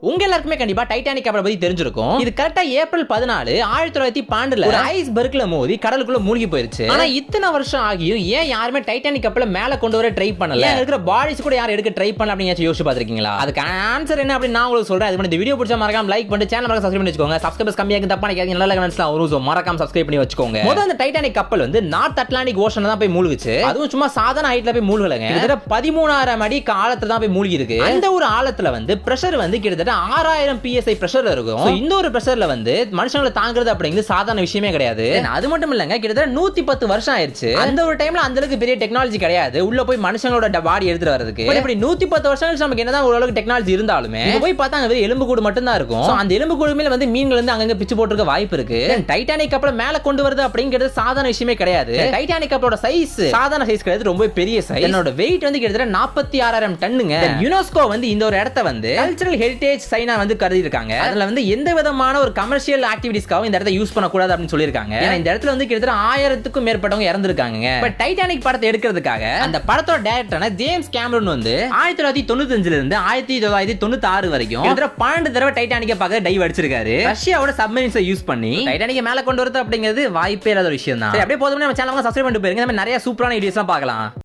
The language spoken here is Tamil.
உங்க எல்லாருக்குமே கண்டிப்பா டைட்டானிக் கப்பலை பத்தி தெரிஞ்சிருக்கும். இது கரெக்டா ஏப்ரல் 14 1912 ஒரு ஐஸ்பர்க்ல மோதி கடலுக்குள்ள மூழ்கி போயிருச்சு. ஆனா இத்தனை வருஷம் ஆகியும் ஏன் யாருமே டைட்டானிக் கப்பலை மேல கொண்டு வர ட்ரை பண்ணல? இருக்கிற பாடிஸ் கூட யாரும் எடுக்க ட்ரை பண்ணல அப்படின்னு யோசிச்சு பாத்திருக்கீங்களா? அதுக்கு ஆன்சர் என்ன அப்படின்னு நான் உங்களுக்கு சொல்றேன். அது இந்த வீடியோ பிடிச்சா மறக்காம லைக் பண்ணி சேனல் சப்ஸ்கிரைப் பண்ணி வச்சுக்கோங்க. சப்ஸ்கிரைபர்ஸ் கம்மியா இருக்கு தப்பா நினைக்காதீங்க. நல்ல கமெண்ட்ஸ்லாம் வரும். மறக்காம சப்ஸ்கிரைப் பண்ணி வச்சுக்கோங்க. முதல்ல அந்த டைட்டானிக் கப்பல் வந்து நார்த் அட்லாண்டிக் ஓஷன்ல தான் போய் மூழ்கிச்சு. அதுவும் சும்மா சாதாரண ஹைட்ல போய் மூழ்கலங்க. கிட்டத்தட்ட 13,000 அடி ஆழத்துல தான் போய் மூழ்கி இருக்கு. அந்த ஒரு ஆழத்துல வந்து பிரஷர் வந்து கிட்டத்தட்ட 6000 PSI பிரஷர் இருக்கும். இந்த ஒரு பிரஷர்ல வந்து மனுஷங்களை தாங்குறது அப்படிங்கிறது சாதாரண விஷயமே கிடையாது. அது மட்டும் இல்லங்க, கிட்டத்தட்ட 110 வருஷம் ஆயிருச்சு. அந்த ஒரு டைம்ல அந்த அளவுக்கு பெரிய டெக்னாலஜி கிடையாது உள்ள போய் மனுஷங்களோட பாடி எடுத்துட்டு வரதுக்கு. இப்படி 110 வருஷம் கழிச்சு நமக்கு என்னதான் ஓரளவுக்கு டெக்னாலஜி இருந்தாலுமே போய் பார்த்தா அங்க எலும்பு கூடு மட்டும் தான் இருக்கும். அந்த எலும்பு கூடு மேல வந்து மீன்கள் வந்து அங்கங்க பிச்சு போட்டுருக்க வாய்ப்பு இருக்கு. டைட்டானிக் கப்பலை மேல கொண்டு வரது அப்படிங்கிறது சாதாரண விஷயமே கிடையாது. டைட்டானிக் கப்பலோட சைஸ் சாதாரண சைஸ் கிடையாது, ரொம்ப பெரிய சைஸ். என்னோட வெயிட் வந்து கிட்டத்தட்ட 46,000 டன்னுங்க. யுனெஸ்கோ வந்து இந்த ஒரு இடத்தை வந்து கல்ச்சரல் ஹெரிடேஜ் சைனா வந்து கருதி இருக்காங்க. அதுல வந்து எந்த விதமான ஒரு கமர்ஷியல் ஆக்டிவிட்டிஸ்க்காகவும் இந்த இடத்தை யூஸ் பண்ணக்கூடாது அப்படின்னு சொல்லியிருக்காங்க. ஏன்னா இந்த இடத்துல வந்து கிட்டத்தட்ட 1000க்கும் மேற்பட்டவங்க இறந்திருக்காங்க. இப்ப டைட்டானிக் படத்தை எடுக்கிறதுக்காக அந்த படத்தோட டைரக்டரான ஜேம்ஸ் கேமரூன் வந்து 1995 இருந்து 1996 வரைக்கும் கிட்டத்தட்ட 12 தடவை டைட்டானிக்கை பார்க்க டைவ் அடிச்சிருக்காரு. ரஷ்யாவோட சப்மரீன்ஸை யூஸ் பண்ணி டைட்டானிக்கை மேல கொண்டு வரது அப்படிங்கிறது வாய்ப்பே இல்லாத விஷயம் தான். அப்படியே போதும் நம்ம சேனலை சப்ஸ்கிரைப் பண்ணிட்டு போயிருங்க. நிறைய சூப்பரான வீடியோஸ்லாம் பார்க்கலாம்.